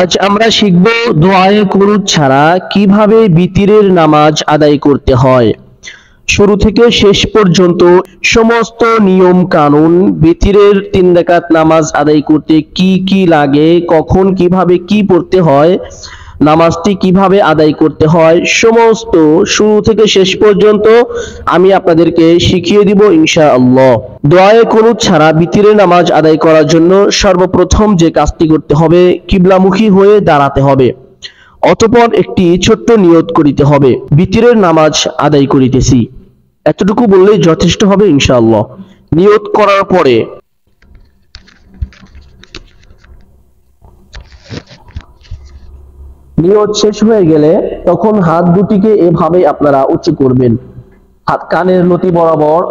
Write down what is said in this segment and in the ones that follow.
আজ আমরা শিখব দোয়ায়ে কুনুত ছাড়া কিভাবে বিতিরের নামাজ আদায় করতে হয়। শুরু থেকে শেষ পর্যন্ত সমস্ত নিয়ম কানুন, বিতিরের 3 রাকাত নামাজ আদায় করতে কি কি লাগে, কখন কিভাবে কি পড়তে হয়, নামাজটি কিভাবে আদায় করতে হয়, সমস্ত শুরু থেকে শেষ পর্যন্ত আমি আপনাদেরকে শিখিয়ে দিব ইনশাআল্লাহ। দোয়ায়ে কুনুত ছাড়া বিতিরের নামাজ আদায় করার জন্য সর্বপ্রথম যে কাজটি করতে হবে, কিবলামুখী হয়ে দাঁড়াতে হবে। অতঃপর একটি ছোট্ট নিয়ত করিতে হবে, বিতিরের নামাজ আদায় করিতেছি। এতটুকু বললেই যথেষ্ট হবে ইনশাআল্লাহ। নিয়ত করার পরে নিয়ত শেষ হয়ে গেলে তখন হাত দুটিকে এভাবে আপনারা উঁচু করবেন। হাত কানের লতি বরাবর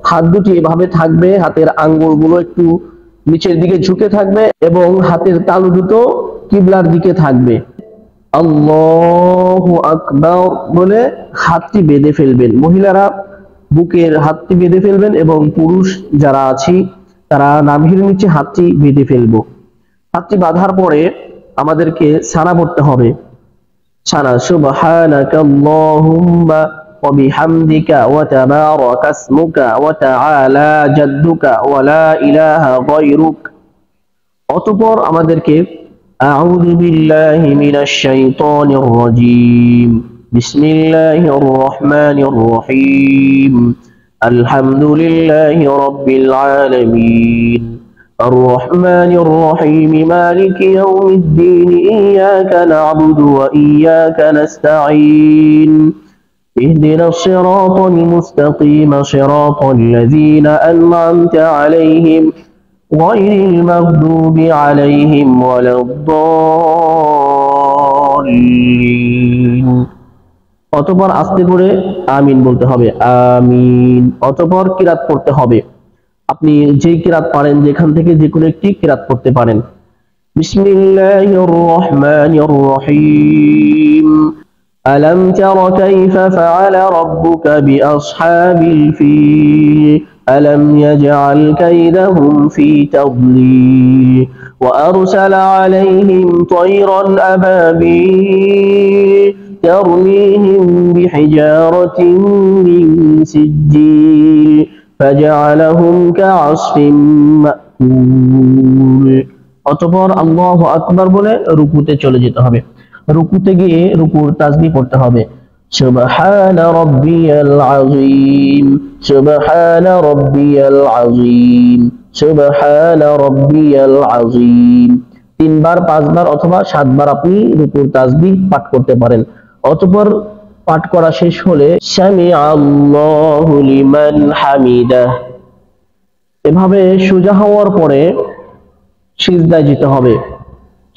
হাত দুটি এভাবে থাকবে, হাতের আঙ্গুলগুলো একটু নিচের দিকে ঝুঁকে থাকবে এবং হাতের তালু দুটো কিবলার দিকে থাকবে। আল্লাহু আকবার বলে হাতটি বেঁধে ফেলবেন। মহিলারা বুকের হাতটি বেঁধে ফেলবেন এবং পুরুষ যারা আছি তারা নাভির নিচে হাতটি বেঁধে ফেলবো। হাতটি বাঁধার পরে আমাদেরকে সানা পড়তে হবে। সানা সুবহানাকাল্লাহুম্মা ওয়া বিহামদিকা ওয়া তাবারাকা ইসমুকা ওয়া তাআলা জাদ্দুকা ওয়া লা ইলাহা গায়রুক। অতঃপর আমাদেরকে আউযু বিল্লাহি মিনাশ শাইতানির রাজীম, বিসমিল্লাহির রহমানির রহিম, আলহামদুলিল্লাহি রাব্বিল আলামিন, الرحمن الرحيم مالك يوم الدين إياك نعبد وإياك نستعين اهدنا الصراط المستقيم صراط الذين أنعمت عليهم غير المغضوب عليهم ولا الضالين। অতঃপর আস্তে করে আমিন বলতে হবে, আমিন। অতঃপর কিরাত পড়তে হবে। আপনি যেই কিরাত পারেন, যেখান থেকে যে কোনো একটি কিরাত পড়তে পারেন। বিসমিল্লাহির রহমানির রহিম, আলাম তারা কাইফা ফাআলা রাব্বুকা বিআসহাবিল ফিল আলাম ইয়াজআল কাইদাহুম ফি তাদলিল ওয়া আরসালা আলাইহিম তায়রান আবাবিল তারমিহিম বিহিজারাতিন মিন সিজ্জিল فجعلهم كعصف مأكول। অতঃপর আল্লাহু আকবার বলে রুকুতে চলে যেতে হবে। রুকুতে গিয়ে রুকুর তাসবিহ পড়তে হবে, সুবহানা রাব্বিয়াল আযীম, সুবহানা রাব্বিয়াল আযীম, সুবহানা রাব্বিয়াল আযীম। 3 বার 5 বার অথবা 7 বার আপনি রুকুর তাসবিহ পাঠ করতে পারেন। অতঃপর পাঠ করা শেষ হলে সামিআল্লাহু লিমান হামিদাহ, এভাবে সোজা হওয়ার পরে সিজদায় যেতে হবে।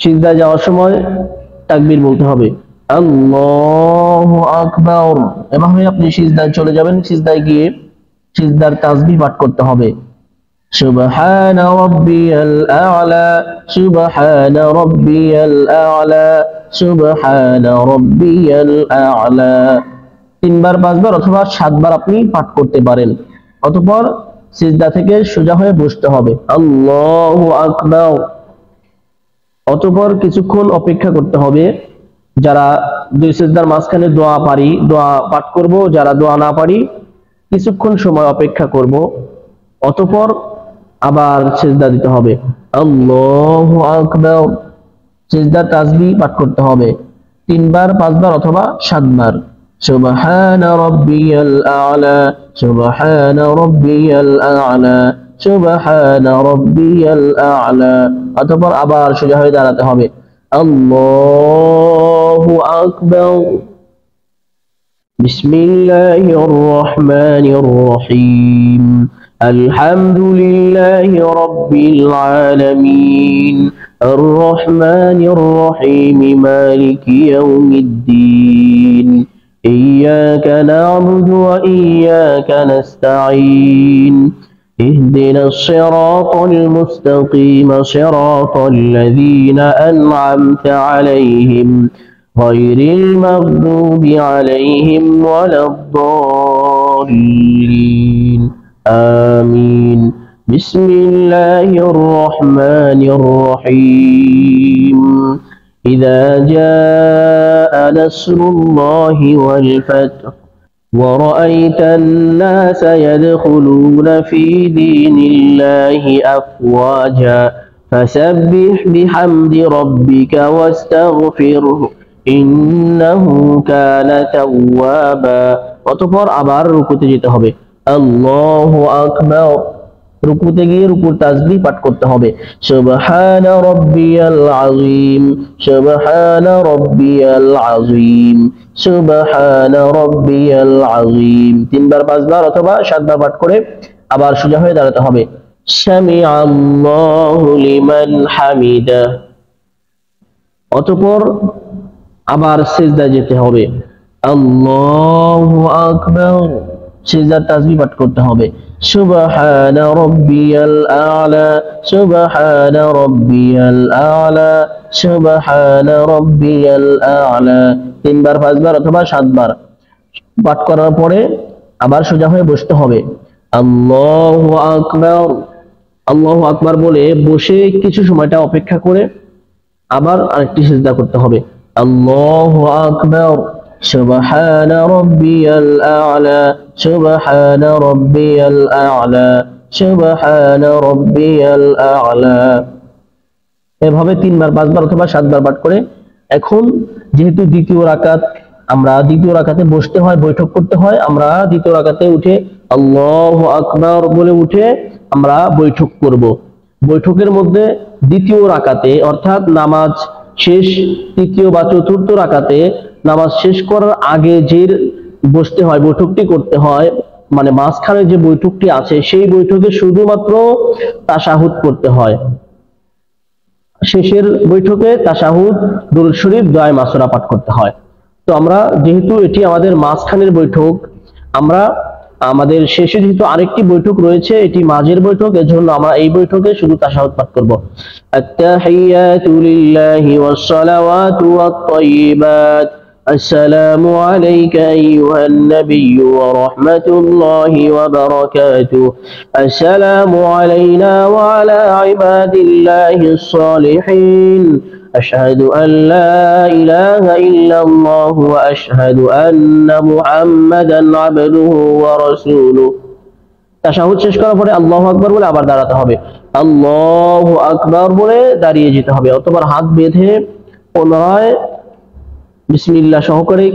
সিজদায় যাওয়ার সময় তাকবীর বলতে হবে, আল্লাহু আকবার। এভাবে আপনি সিজদায় চলে যাবেন। সিজদায় গিয়ে সিজদার তাসবিহ পাঠ করতে হবে, সুবহানা রাব্বিয়াল আ'লা, সুবহানা রাব্বিয়াল আ'লা, সুবহানা রাব্বিয়াল আ'লা। 3 বার 5 বার অথবা 7 বার আপনি পাঠ করতে পারেন। অতঃপর সিজদা থেকে সোজা হয়ে বসতে হবে, আল্লাহু আকবার। অতঃপর কিছুক্ষণ অপেক্ষা করতে হবে। যারা 2 সিজদার মাঝখানে দোয়া পারি দোয়া পাঠ করব, যারা দোয়া না পারি কিছুক্ষণ সময় অপেক্ষা করব। অতঃপর আবার সিজদা দিতে হবে, আল্লাহু আকবার। সিজদার তাসবিহ পাঠ করতে হবে 3 বার 5 বার অথবা 7 বার, সুবহানা রাব্বিয়াল আ'লা, সুবহানা রাব্বিয়াল আ'লা, সুবহানা রাব্বিয়াল আ'লা। অতঃপর আবার সোজা হয়ে দাঁড়াতে হবে, আল্লাহু আকবার। বিসমিল্লাহির রহমানির রহিম, আলহামদুলিল্লাহি রাব্বিল আলামিন, আর-রহমানির রহিম, মালিকি ইয়াউমিদ্দিন, ইয়্যাকা না'বুদু ওয়া ইয়্যাকা নাস্তাঈন, ইহদিনাস সিরাতাল মুস্তাকিম, সিরাতাল লাযীনা আন'আমতা আলাইহিম গায়রিল মাগদুবি আলাইহিম ওয়ালাদ-দাল্লিন। আমিন। বিসমিল্লাহির রহমানির রহিম, إذا جاء نصر الله والفتح ورأيت الناس يدخلون في دين الله أفواجا فسبح بحمد ربك واستغفره إنه كان توابا। অতঃপর আবার রুকুতে যেতে হবে। আল্লাহু আকবার। রুকুতে গিয়ে রুকুর তাসবিহ পাঠ করতে হবে। সুবহানা রাব্বিয়াল আযীম, সুবহানা রাব্বিয়াল আযীম, সুবহানা রাব্বিয়াল আযীম। 3 বার 5 বার অথবা 7 বার পাঠ করে আবার সোজা হয়ে দাঁড়াতে হবে। সামিআল্লাহু লিমান হামিদা। অতঃপর আবার সিজদায় যেতে হবে। আল্লাহু আকবার। সিজদার তাসবিহ পাঠ করতে হবে। সুবহানা রাব্বিয়াল আ'লা, সুবহানা রাব্বিয়াল আ'লা, সুবহানা রাব্বিয়াল আ'লা। 3 বার 5 বার অথবা 7 বার পাঠ করার পরে আবার সোজা হয়ে বসতে হবে। আল্লাহু আকবার। আল্লাহু আকবার বলে বসে কিছু সময়টা অপেক্ষা করে আবার আরেকটি সিজদা করতে হবে। আল্লাহু আকবার। সুবহানা রাব্বিয়াল আ'লা, সুবহানা রাব্বিয়াল আ'লা, সুবহানা রাব্বিয়াল আ'লা। এভাবে 3 বার 5 বার অথবা 7 বার পাঠ করে এখন যেহেতু দ্বিতীয় রাকাত, আমরা দ্বিতীয় রাকাতে বসতে হয়, বৈঠক করতে হয়, আমরা দ্বিতীয় রাকাতে উঠে আল্লাহু আকবার বলে উঠে আমরা বৈঠক করব। বৈঠকের মধ্যে দ্বিতীয় রাকাতে অর্থাৎ নামাজ শেষ তৃতীয় বা চতুর্থ রাকাতে নামাজ শেষ করার আগে যে বসতে হয়, বৈঠকটি করতে হয়, মানে মাঝখানে যে বৈঠকটি আছে সেই বৈঠকে শুধুমাত্র তাশাহুদ করতে হয়। শেষের বৈঠকে তাশাহুদ, দুরূদ শরীফ, দোয়া মাসুরা পাঠ করতে হয়। তো আমরা যেহেতু এটি আমাদের মাঝখানের বৈঠক, আমরা আমাদের শেষে যেহেতু আরেকটি বৈঠক রয়েছে, এটি মাঝের বৈঠক, এজন্য আমরা এই বৈঠকে শুধু তাশাহুদ পাঠ করব। আত-তাহিয়াতু লিল্লাহি ওয়াস-সালাওয়াতু ওয়াত-তাইয়্যিবাত। আসসালামু আলাইকা আইয়ুহান নাবিয়্যু ওয়া রাহমাতুল্লাহি ওয়া বারাকাতুহু। আসসালামু আলাইনা ওয়া আলা ইবাদিল্লাহিস সালিহিন। أشهد أن لا إله إلا الله وأشهد أن محمدا عبده ورسوله। তাশাহুদ শেষ করার পরে আল্লাহু আকবার বলে আবার দাঁড়াতে হবে। আল্লাহু আকবার বলে দাঁড়িয়ে যেতে হবে। অতঃপর হাত বেঁধে পুনরায় বিসমিল্লাহ সহকারে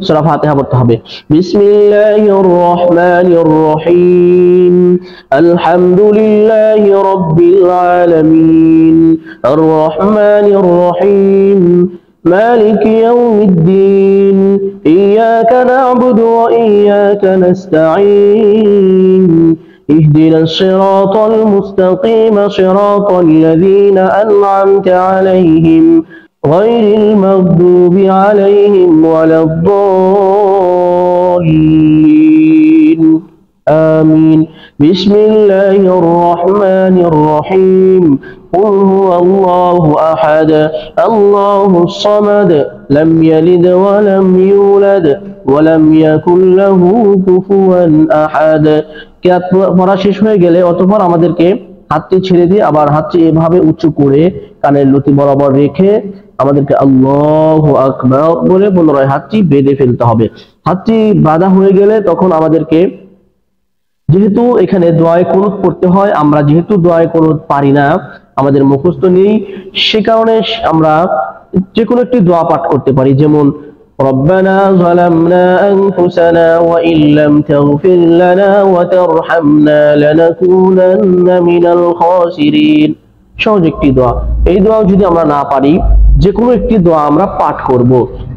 সূরা ফাতিহা পড়তে হবে। বিসমিল্লাহির রহমানির রহিম। আলহামদুলিল্লাহি রাব্বিল আলামিন। আর রহমানির রহিম। مالك يوم الدين إياك نعبد وإياك نستعين اهدنا الصراط المستقيم صراط الذين أنعمت عليهم غير المغضوب عليهم ولا الضالين آمين بسم الله الرحمن الرحيم قل هو الله أحد الله الصمد لم يلد ولم يولد ولم يكن له كفوا أحد। পড়া শেষ হয়ে গেলে অতঃপর আমাদেরকে হাতটি ছেড়ে দিয়ে আবার হাতটি এভাবে উঁচু করে কানের লতি বরাবর রেখে আমাদেরকে আল্লাহু আকবার বলে পুনরায় হাতটি বেঁধে ফেলতে হবে। হাতটি বাঁধা হয়ে গেলে তখন আমাদেরকে, যেহেতু এখানে দোয়ায়ে কুনুত পড়তে হয়, আমরা যেহেতু দোয়ায়ে কুনুত পারি না, আমাদের মুখস্থ নেই, সে কারণে আমরা যে কোনো একটি দোয়া পাঠ করতে পারি, যেমন রব্বানা যালামনা আনফুসানা ওয়া ইল্লাম তাগফির লানা ওয়া তারহামনা লানাকুনান্না মিনাল খাসিরিন। সহজ একটি দোয়া। এই দোয়া যদি আমরা না পারি, যে কোনো একটি দোয়া আমরা পাঠ করব।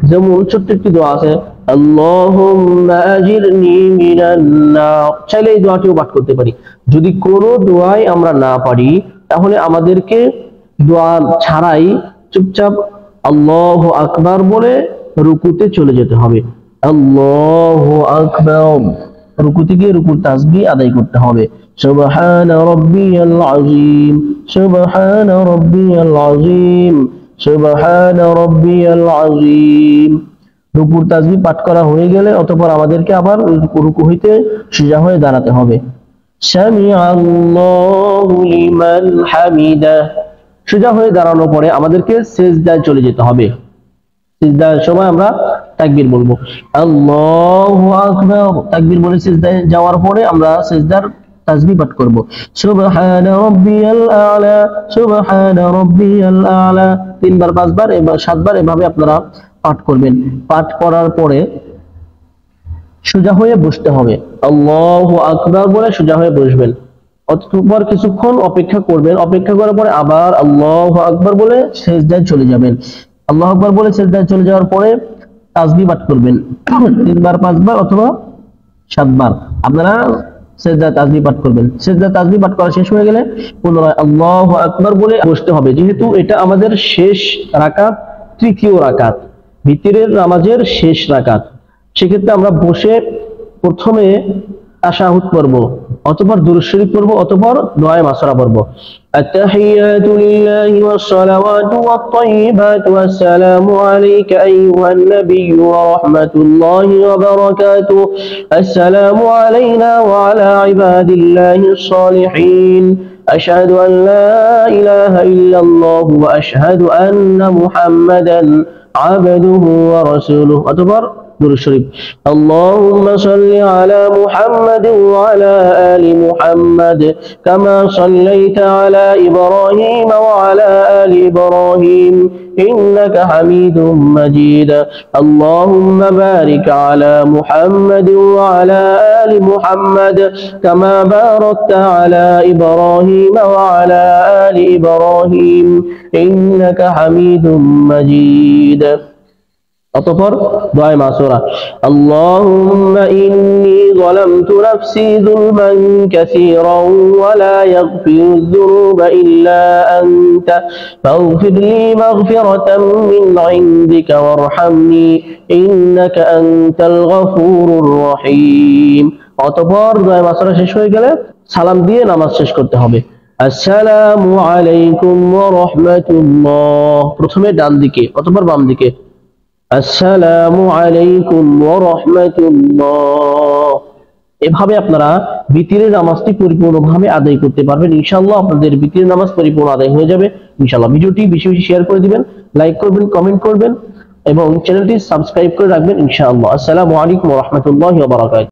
যেমন ছোট্ট একটি দোয়া আছে, আল্লাহুম্মা আজিরনি মিনান নার, চাইলে এই দোয়াটিও পাঠ করতে পারি। যদি কোনো দোয়াই আমরা না পারি তাহলে আমাদেরকে দোয়া ছাড়াই চুপচাপ আল্লাহু আকবার বলে রুকুতে চলে যেতে হবে। আল্লাহু আকবার। রুকুতে গিয়ে রুকুর তাসবিহ আদায় করতে হবে। সুবহানা রাব্বিয়াল আযীম, সুবহানা রাব্বিয়াল আযীম, সুবহানা রাব্বিয়াল আযীম। রুকুর তাসবিহ পাঠ করা হয়ে গেলে অতঃপর আমাদেরকে আবার রুকু হইতে সিজদা হয়ে দাঁড়াতে হবে। সামিআল্লাহু লিমান হামিদা। সোজা হয়ে দাঁড়ানোর পরে আমাদেরকে সিজদায় চলে যেতে হবে। সিজদার সময় আমরা তাকবীর বলবো, আল্লাহু আকবার। তাকবীর বলে সিজদায় যাওয়ার পরে আমরা সিজদার তাসবিহ পাঠ করব, সুবহানা রাব্বিয়াল আ'লা, সুবহানা রাব্বিয়াল আ'লা। 3 বার 5 বার এবং 7 বার এভাবে আপনারা পাঠ করবেন। পাঠ করার পরে সোজা হয়ে বসতে হবে, আল্লাহু আকবার বলে সোজা হয়ে বসবেন। অতঃপর কিছুক্ষণ অপেক্ষা করবেন, অপেক্ষা করার পরে আবার আল্লাহু আকবার বলে সিজদায় চলে যাবেন। আল্লাহু আকবার বলে সিজদায় চলে যাওয়ার পরে তাসবিহ পাঠ করবেন 3 বার 5 বার অথবা 7 বার আপনারা সিজদায় তাসবিহ পাঠ করবেন। সিজদায় তাসবিহ পাঠ করা শেষ হয়ে গেলে পুনরায় আল্লাহু আকবার বলে বসতে হবে। যেহেতু এটা আমাদের শেষ রাকাত, তৃতীয় রাকাত, ভিতরের নামাজের শেষ রাকাত, সেক্ষেত্রে আমরা বসে প্রথমে তাশাহুদ পড়ব, অতঃপর দুরূদ শরীফ পড়ব, অতঃপর দোয়ায়ে মাসুরা পড়ব। আত-তাহিয়াতু লিল্লাহি ওয়াস-সালাওয়াতু ওয়াত-তাইয়্যিবাতু ওয়াস-সালামু আলাইকা আইয়ুহান নাবিয়্যু ওয়া রাহমাতুল্লাহি ওয়া বারাকাতুহু। আসসালামু আলাইনা ওয়া আলা ইবাদিল্লাহিস সালিহিন। আশহাদু আন লা ইলাহা ইল্লাল্লাহু ওয়া আশহাদু আন্না মুহাম্মাদান আবদুহু ওয়া রাসূলুহু। অতঃপর দুরূদ শরীফ, আল্লাহুম্মা সাল্লি আলা মুহাম্মাদিন ওয়া আলা আলি মুহাম্মাদ কামা সাল্লাইতা আলা ইব্রাহিম ওয়া আলা আলি ইব্রাহিম ইন্নাকা হামিদুম মাজিদ। আল্লাহুম্মা বারিক আলা মুহাম্মাদিন ওয়া আলা আলি মুহাম্মাদ কামা বারাকতা আলা ইব্রাহিম ওয়া আলা আলি ইব্রাহিম ইন্নাকা হামিদুম মাজিদ। অতঃপর দোয়ায়ে মাসুরা, আল্লাহুম্মা ইন্নী যালামতু নাফসি যুলমান কাসীরান ওয়া লা ইয়াগফিরুয যুনুবা ইল্লা আনতা ফাগফির লি মাগফিরাতাম মিন ইনদিকা ওয়ারহামনি ইন্নাকা আনতাল গফুরুর রহিম। অতঃপর দোয়ায়ে মাসুরা শেষ হয়ে গেলে সালাম দিয়ে নামাজ শেষ করতে হবে। আসসালামু আলাইকুম ওয়া রাহমাতুল্লাহ, প্রথমে ডান দিকে অতঃপর বাম দিকে, আসসালামু আলাইকুম ওয়া রাহমাতুল্লাহ। এভাবে আপনারা বিতিরের নামাজটি পরিপূর্ণভাবে আদায় করতে পারবেন। ইনশাআল্লাহ আপনাদের বিতিরের নামাজ পরিপূর্ণ আদায় হয়ে যাবে ইনশাআল্লাহ। ভিডিওটি বেশি বেশি শেয়ার করে দিবেন, লাইক করবেন, কমেন্ট করবেন এবং চ্যানেলটি সাবস্ক্রাইব করে রাখবেন ইনশাআল্লাহ। আসসালামু আলাইকুম ওয়া রাহমাতুল্লাহি ওয়া বারাকাতুহু।